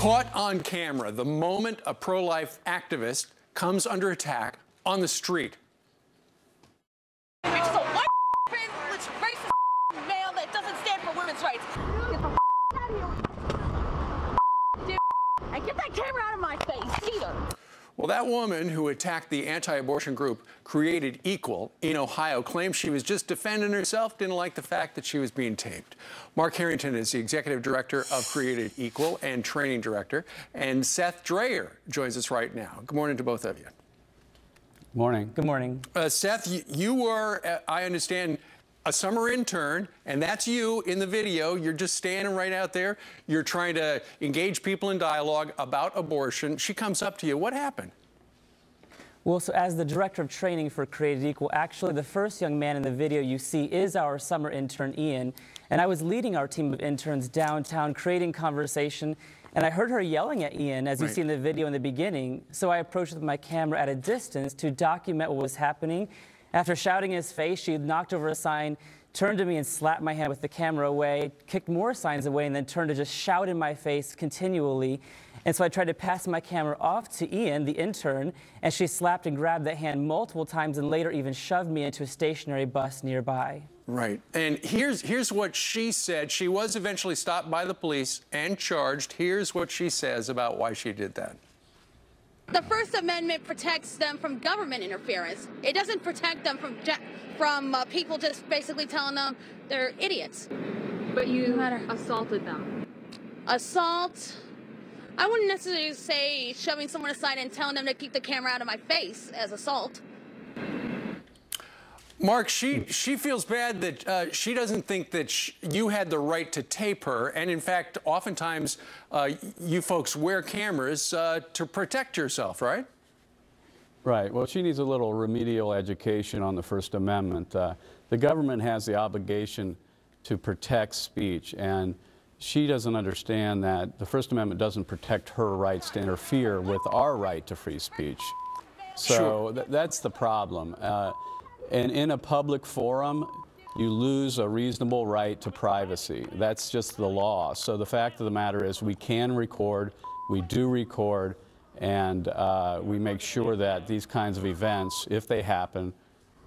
Caught on camera the moment a pro-life activist comes under attack on the street. You're just a white racist male that doesn't stand for women's rights. Get the out of here. And get that camera out of my face, either. Well, that woman who attacked the anti-abortion group Created Equal in Ohio claimed she was just defending herself, didn't like the fact that she was being taped. Mark Harrington is the executive director of Created Equal and training director, and Seth Drayer joins us right now. Good morning to both of you. Morning. Good morning. Seth, you were, I understand, a summer intern, and that's you in the video. You're just standing right out there. You're trying to engage people in dialogue about abortion. She comes up to you. What happened? Well, so as the director of training for Created Equal, actually the first young man in the video you see is our summer intern, Ian. And I was leading our team of interns downtown, creating conversation. And I heard her yelling at Ian, as you see in the video in the beginning. So I approached with my camera at a distance to document what was happening. After shouting in his face, she knocked over a sign, turned to me and slapped my hand with the camera away, kicked more signs away, and then turned to just shout in my face continually. And so I tried to pass my camera off to Ian, the intern, and she slapped and grabbed that hand multiple times and later even shoved me into a stationary bus nearby. Right. And here's what she said. She was eventually stopped by the police and charged. Here's what she says about why she did that. The First Amendment protects them from government interference. It doesn't protect them from people just basically telling them they're idiots. But you assaulted them. Assault? I wouldn't necessarily say shoving someone aside and telling them to keep the camera out of my face as assault. Mark, she feels bad that she doesn't think that you had the right to tape her. And in fact, oftentimes you folks wear cameras to protect yourself, right? Right. Well, she needs a little remedial education on the First Amendment. The government has the obligation to protect speech, and she doesn't understand that the First Amendment doesn't protect her rights to interfere with our right to free speech. So that's the problem. And in a public forum, you lose a reasonable right to privacy. That's just the law. So the fact of the matter is we can record, we do record, and we make sure that these kinds of events, if they happen,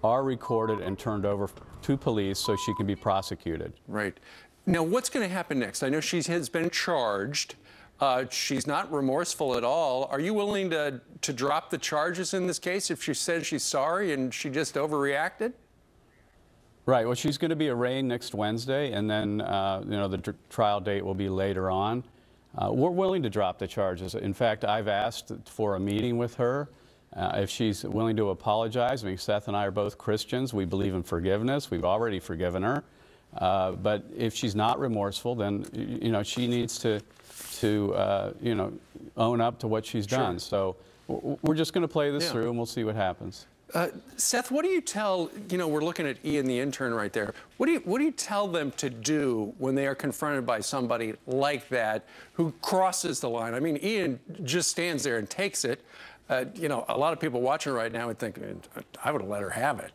are recorded and turned over to police so she can be prosecuted. Right. Now, what's going to happen next? I know she has been charged. She's not remorseful at all. Are you willing to drop the charges in this case if she says she's sorry and she just overreacted? Right. Well, she's going to be arraigned next Wednesday, and then the trial date will be later on. We're willing to drop the charges. In fact, I've asked for a meeting with her. If she's willing to apologize. I mean, Seth and I are both Christians. We believe in forgiveness. We've already forgiven her. But if she's not remorseful, then she needs to own up to what she's done. So we're just going to play this through, and we'll see what happens. Seth, what do you tell, we're looking at Ian, the intern right there. What do you tell them to do when they are confronted by somebody like that who crosses the line? I mean, Ian just stands there and takes it. A lot of people watching right now would think, I would have let her have it.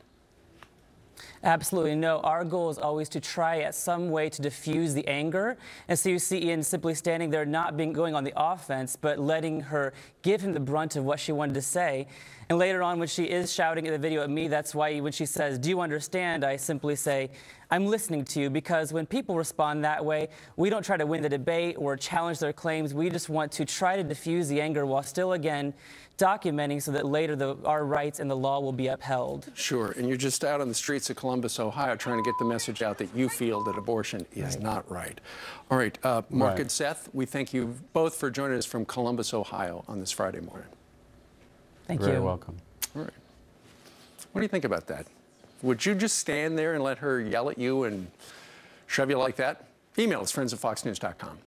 Absolutely. No, our goal is always to try at some way to diffuse the anger. And so you see Ian simply standing there, not going on the offense, but letting her give him the brunt of what she wanted to say. And later on, when she is shouting at the video at me, that's why when she says, "Do you understand?" I simply say, "I'm listening to you," because when people respond that way, we don't try to win the debate or challenge their claims. We just want to try to diffuse the anger while still, again, documenting so that later our rights and the law will be upheld. Sure. And you're just out on the streets of Columbus, Ohio, trying to get the message out that you feel that abortion is not right. All right. Mark and Seth, we thank you both for joining us from Columbus, Ohio on this Friday morning. Thank you. Very welcome. All right. What do you think about that? Would you just stand there and let her yell at you and shove you like that? Email us, friends@foxnews.com.